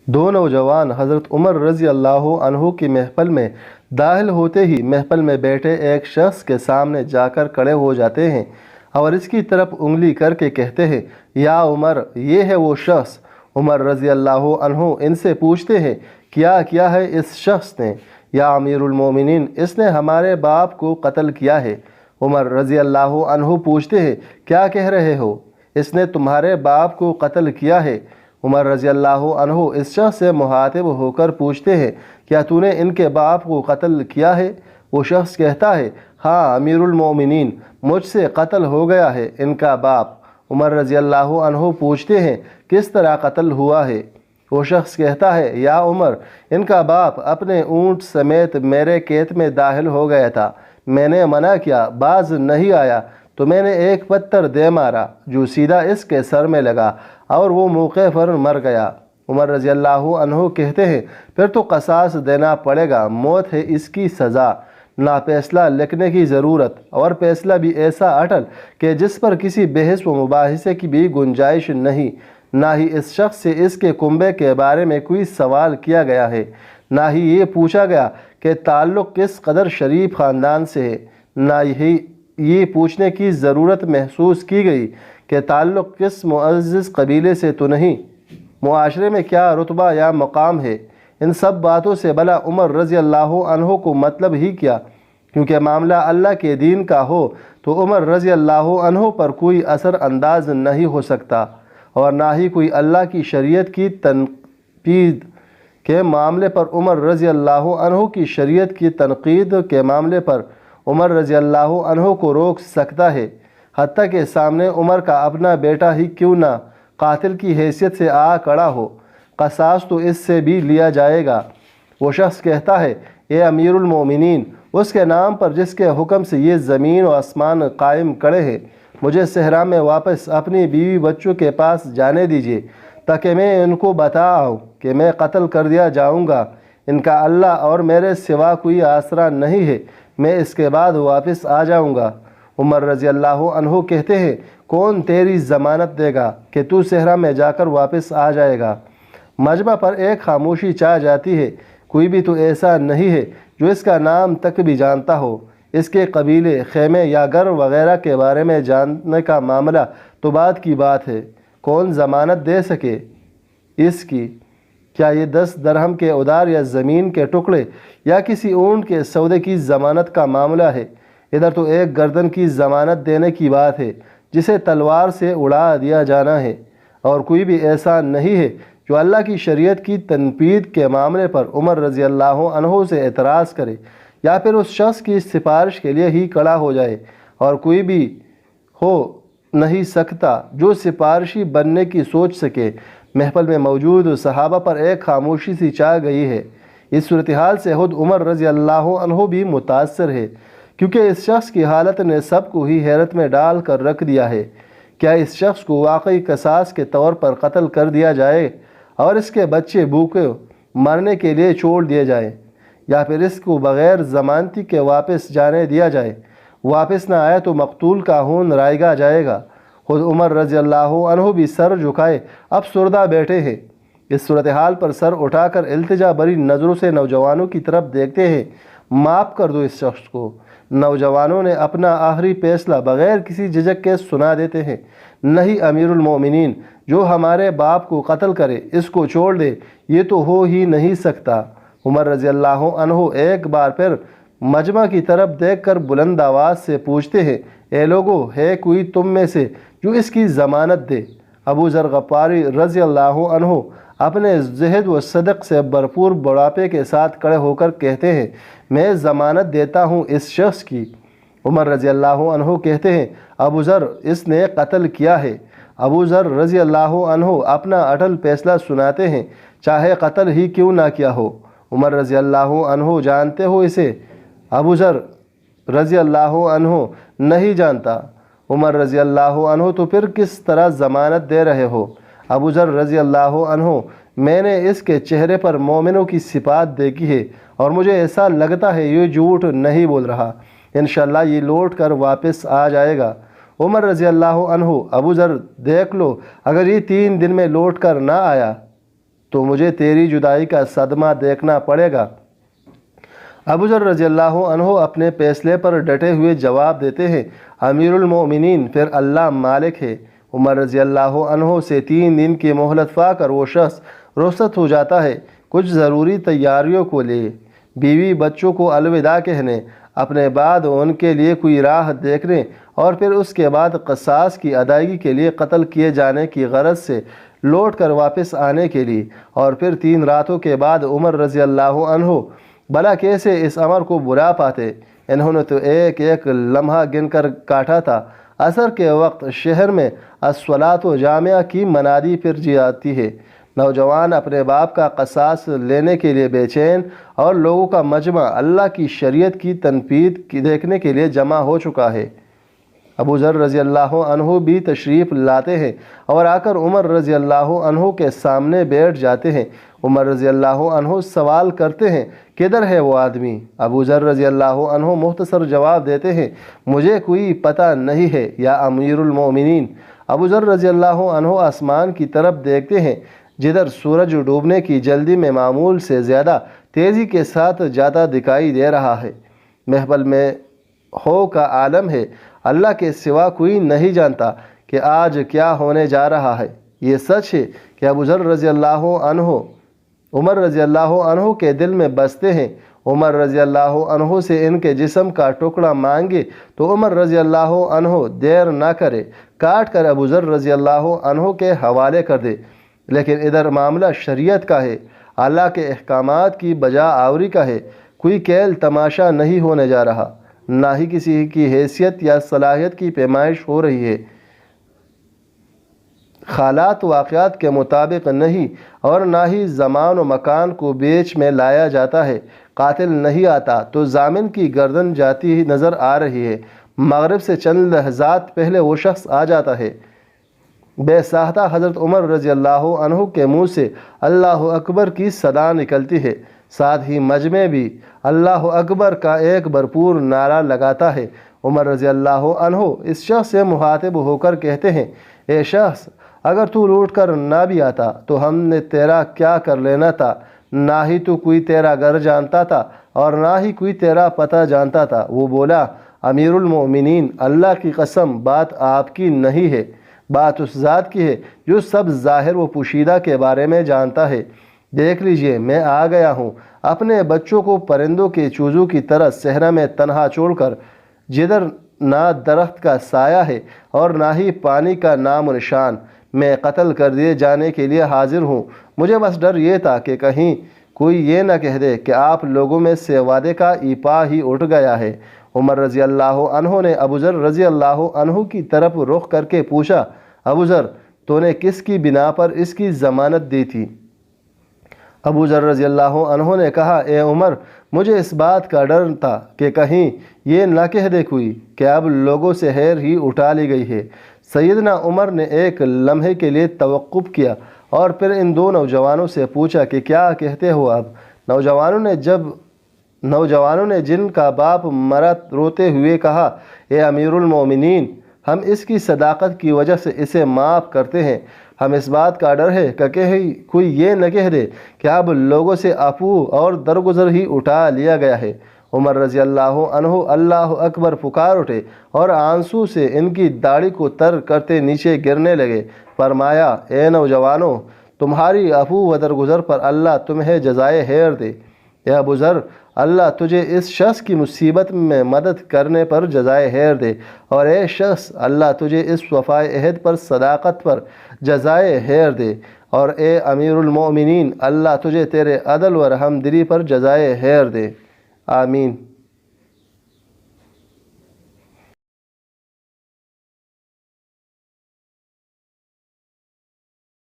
دو نوجوان حضرت عمر رضی اللہ عنہ کی محفل میں داخل ہوتے ہی محفل میں بیٹھے ایک شخص کے سامنے جا کر کھڑے ہو جاتے ہیں اور اس کی طرف انگلی کر کے کہتے ہیں، یا عمر، یہ ہے وہ شخص۔ عمر رضی اللہ عنہ ان سے پوچھتے ہیں، کیا کیا ہے اس شخص نے؟ یا امیر المومنین، اس نے ہمارے باپ کو قتل کیا ہے۔ عمر رضی اللہ عنہ پوچھتے ہیں، کیا کہہ رہے ہو؟ اس نے تمہارے باپ کو قتل کیا ہے۔ عمر رضی اللہ عنہ اس شخص سے مخاطب ہو کر پوچھتے ہیں، کیا تو نے ان کے باپ کو قتل کیا ہے؟ وہ شخص کہتا ہے، ہاں امیر المومنین، مجھ سے قتل ہو گیا ہے ان کا باپ۔ عمر رضی اللہ عنہ پوچھتے ہیں، کس طرح قتل ہوا ہے؟ وہ شخص کہتا ہے، یا عمر، ان کا باپ اپنے اونٹ سمیت میرے کھیت میں داخل ہو گیا تھا، میں نے منع کیا، باز نہیں آیا تو میں نے ایک پتھر دے مارا جو سیدھا اس کے سر میں لگا اور وہ موقع پر مر گیا۔ عمر رضی اللہ عنہ کہتے ہیں، پھر تو قصاص دینا پڑے گا، موت ہے اس کی سزا، نہ فیصلہ لکھنے کی ضرورت، اور فیصلہ بھی ایسا اٹل کہ جس پر کسی بحث و مباحثے کی بھی گنجائش نہیں، نہ ہی اس شخص سے اس کے کنبے کے بارے میں کوئی سوال کیا گیا ہے، نہ ہی یہ پوچھا گیا کہ تعلق کس قدر شریف خاندان سے ہے، نہ ہی یہ پوچھنے کی ضرورت محسوس کی گئی کہ تعلق کس معزز قبیلے سے تو نہیں، معاشرے میں کیا رتبہ یا مقام ہے۔ ان سب باتوں سے بھلا عمر رضی اللہ عنہ کو مطلب ہی کیا؟ کیونکہ معاملہ اللہ کے دین کا ہو تو عمر رضی اللہ عنہ پر کوئی اثر انداز نہیں ہو سکتا، اور نہ ہی کوئی اللہ کی شریعت کی تنقید کے معاملے پر عمر رضی اللہ عنہ کی شریعت کی تنقید کے معاملے پر عمر رضی اللہ عنہ کو روک سکتا ہے، حتیٰ کہ سامنے عمر کا اپنا بیٹا ہی کیوں نہ قاتل کی حیثیت سے آ کھڑا ہو، قصاص تو اس سے بھی لیا جائے گا۔ وہ شخص کہتا ہے، اے امیر المومنین، اس کے نام پر جس کے حکم سے یہ زمین و آسمان قائم کھڑے ہیں، مجھے صحرا میں واپس اپنی بیوی بچوں کے پاس جانے دیجیے تاکہ میں ان کو بتاؤں کہ میں قتل کر دیا جاؤں گا، ان کا اللہ اور میرے سوا کوئی آسرا نہیں ہے، میں اس کے بعد واپس آ جاؤں گا۔ عمر رضی اللہ عنہ کہتے ہیں، کون تیری ضمانت دے گا کہ تو صحرا میں جا کر واپس آ جائے گا؟ مجمع پر ایک خاموشی چھا جاتی ہے، کوئی بھی تو ایسا نہیں ہے جو اس کا نام تک بھی جانتا ہو، اس کے قبیلے، خیمے یا گھر وغیرہ کے بارے میں جاننے کا معاملہ تو بعد کی بات ہے، کون ضمانت دے سکے اس کی؟ کیا یہ 10 درہم کے ادار یا زمین کے ٹکڑے یا کسی اونٹ کے سودے کی ضمانت کا معاملہ ہے؟ ادھر تو ایک گردن کی ضمانت دینے کی بات ہے جسے تلوار سے اڑا دیا جانا ہے، اور کوئی بھی ایسا نہیں ہے جو اللہ کی شریعت کی تنقید کے معاملے پر عمر رضی اللہ عنہ سے اعتراض کرے یا پھر اس شخص کی سفارش کے لیے ہی کھڑا ہو جائے، اور کوئی بھی ہو نہیں سکتا جو سفارشی بننے کی سوچ سکے۔ محفل میں موجود صحابہ پر ایک خاموشی سی چھا گئی ہے۔ اس صورتحال سے خود عمر رضی اللہ عنہ بھی متاثر ہے، کیونکہ اس شخص کی حالت نے سب کو ہی حیرت میں ڈال کر رکھ دیا ہے۔ کیا اس شخص کو واقعی قصاص کے طور پر قتل کر دیا جائے اور اس کے بچے بھوکے مرنے کے لیے چھوڑ دیے جائیں، یا پھر اس کو بغیر ضمانتی کے واپس جانے دیا جائے؟ واپس نہ آئے تو مقتول کا خون رائگا جائے گا۔ خود عمر رضی اللہ عنہ بھی سر جھکائے افسردہ بیٹھے ہیں۔ اس صورتحال پر سر اٹھا کر التجا بری نظروں سے نوجوانوں کی طرف دیکھتے ہیں، معاف کر دو اس شخص کو۔ نوجوانوں نے اپنا آخری فیصلہ بغیر کسی جھجک کے سنا دیتے ہیں، نہیں امیر المومنین، جو ہمارے باپ کو قتل کرے اس کو چھوڑ دے، یہ تو ہو ہی نہیں سکتا۔ عمر رضی اللہ عنہ ایک بار پھر مجمع کی طرف دیکھ کر بلند آواز سے پوچھتے ہیں، اے لوگو، ہے کوئی تم میں سے جو اس کی ضمانت دے؟ ابو ذر غفاری رضی اللہ عنہ اپنے زہد و صدق سے بھرپور بڑھاپے کے ساتھ کھڑے ہو کر کہتے ہیں، میں ضمانت دیتا ہوں اس شخص کی۔ عمر رضی اللہ عنہ کہتے ہیں، ابو ذر، اس نے قتل کیا ہے۔ ابو ذر رضی اللہ عنہ اپنا اٹل فیصلہ سناتے ہیں، چاہے قتل ہی کیوں نہ کیا ہو۔ عمر رضی اللہ عنہ، جانتے ہو اسے؟ ابو ذر رضی اللہ عنہ، نہیں جانتا۔ عمر رضی اللہ عنہ، تو پھر کس طرح ضمانت دے رہے ہو؟ ابو ذر رضی اللہ عنہ، میں نے اس کے چہرے پر مومنوں کی صفات دیکھی ہے اور مجھے ایسا لگتا ہے یہ جھوٹ نہیں بول رہا، انشاءاللہ یہ لوٹ کر واپس آ جائے گا۔ عمر رضی اللہ عنہ، ابو ذر دیکھ لو، اگر یہ 3 دن میں لوٹ کر نہ آیا تو مجھے تیری جدائی کا صدمہ دیکھنا پڑے گا۔ ابو ذر رضی اللہ عنہ اپنے فیصلے پر ڈٹے ہوئے جواب دیتے ہیں، امیر المومنین پھر اللہ مالک ہے۔ عمر رضی اللہ عنہ سے 3 دن کی مہلت پا کر وہ شخص رخصت ہو جاتا ہے، کچھ ضروری تیاریوں کو لے، بیوی بچوں کو الوداع کہنے، اپنے بعد ان کے لیے کوئی راہ دیکھنے، اور پھر اس کے بعد قصاص کی ادائیگی کے لیے قتل کیے جانے کی غرض سے لوٹ کر واپس آنے کے لیے، اور پھر 3 راتوں کے بعد عمر رضی اللہ عنہ بھلا کیسے اس امر کو بلا پاتے؟ انہوں نے تو ایک ایک لمحہ گن کر کاٹا تھا۔ عصر کے وقت شہر میں الصلاۃ جامعہ کی منادی پھر جاتی ہے۔ نوجوان اپنے باپ کا قصاص لینے کے لیے بے چین، اور لوگوں کا مجمع اللہ کی شریعت کی تنفیذ دیکھنے کے لیے جمع ہو چکا ہے۔ ابو ذر رضی اللہ عنہ بھی تشریف لاتے ہیں اور آ کر عمر رضی اللہ عنہ کے سامنے بیٹھ جاتے ہیں۔ عمر رضی اللہ عنہ سوال کرتے ہیں، کدھر ہے وہ آدمی؟ ابو ذر رضی اللہ عنہ مختصر جواب دیتے ہیں، مجھے کوئی پتہ نہیں ہے یا امیر المومنین۔ ابو ذر رضی اللہ عنہ آسمان کی طرف دیکھتے ہیں، جدھر سورج ڈوبنے کی جلدی میں معمول سے زیادہ تیزی کے ساتھ جاتا دکھائی دے رہا ہے۔ محفل میں ہو کا عالم ہے، اللہ کے سوا کوئی نہیں جانتا کہ آج کیا ہونے جا رہا ہے۔ یہ سچ ہے کہ ابو ذر رضی اللہ عنہ عمر رضی اللہ عنہ کے دل میں بستے ہیں۔ عمر رضی اللہ عنہ سے ان کے جسم کا ٹکڑا مانگے تو عمر رضی اللہ عنہ دیر نہ کرے، کاٹ کر ابو ذر رضی اللہ عنہ کے حوالے کر دے۔ لیکن ادھر معاملہ شریعت کا ہے، اللہ کے احکامات کی بجا آوری کا ہے، کوئی کھیل تماشا نہیں ہونے جا رہا، نہ ہی کسی کی حیثیت یا صلاحیت کی پیمائش ہو رہی ہے۔ حالات واقعات کے مطابق نہیں، اور نہ ہی زمان و مکان کو بیچ میں لایا جاتا ہے۔ قاتل نہیں آتا تو ضامن کی گردن جاتی ہی نظر آ رہی ہے۔ مغرب سے چند لحظات پہلے وہ شخص آ جاتا ہے۔ بے ساختہ حضرت عمر رضی اللہ عنہ کے منہ سے اللہ اکبر کی صدا نکلتی ہے، ساتھ ہی مجمع بھی اللہ اکبر کا ایک بھرپور نعرہ لگاتا ہے۔ عمر رضی اللہ عنہ اس شخص سے مخاطب ہو کر کہتے ہیں، اے شخص، اگر تو لوٹ کر نہ بھی آتا تو ہم نے تیرا کیا کر لینا تھا؟ نہ ہی تو کوئی تیرا گھر جانتا تھا اور نہ ہی کوئی تیرا پتہ جانتا تھا۔ وہ بولا، امیر المومنین، اللہ کی قسم، بات آپ کی نہیں ہے، بات اس ذات کی ہے جو سب ظاہر و پوشیدہ کے بارے میں جانتا ہے۔ دیکھ لیجئے، میں آ گیا ہوں اپنے بچوں کو پرندوں کے چوزوں کی طرح صحرا میں تنہا چھوڑ کر، جدھر نہ درخت کا سایہ ہے اور نہ ہی پانی کا نام و نشان۔ میں قتل کر دیے جانے کے لیے حاضر ہوں۔ مجھے بس ڈر یہ تھا کہ کہیں کوئی یہ نہ کہہ دے کہ آپ لوگوں میں سے وعدے کا ایپا ہی اٹھ گیا ہے۔ عمر رضی اللہ عنہ نے ابو ذر رضی اللہ عنہ کی طرف رخ کر کے پوچھا، ابو ذر، تو نے کس کی بنا پر اس کی ضمانت دی تھی؟ ابو ذر رضی اللہ عنہ نے کہا، اے عمر، مجھے اس بات کا ڈر تھا کہ کہیں یہ نہ کہہ دے کوئی کہ اب لوگوں سے خیر ہی اٹھا لی گئی ہے۔ سیدنا عمر نے ایک لمحے کے لیے توقف کیا اور پھر ان 2 نوجوانوں سے پوچھا کہ کیا کہتے ہو اب؟ نوجوانوں نے جن کا باپ مرا روتے ہوئے کہا، اے امیر المومنین، ہم اس کی صداقت کی وجہ سے اسے معاف کرتے ہیں۔ ہم اس بات کا ڈر ہے کہ کہیں کوئی یہ نہ کہہ دے کہ اب لوگوں سے عفو اور درگزر ہی اٹھا لیا گیا ہے۔ عمر رضی اللہ عنہ اللہ اکبر پکار اٹھے اور آنسو سے ان کی داڑھی کو تر کرتے نیچے گرنے لگے۔ فرمایا، اے نوجوانوں، تمہاری عفو و درگزر پر اللہ تمہیں جزائے خیر دے۔ اے ابو ذر، اللہ تجھے اس شخص کی مصیبت میں مدد کرنے پر جزائے خیر دے، اور اے شخص، اللہ تجھے اس وفائے عہد پر صداقت پر جزائے خیر دے، اور اے امیر المومنین، اللہ تجھے تیرے عدل و رحم دلی پر جزائے خیر دے۔ آمین۔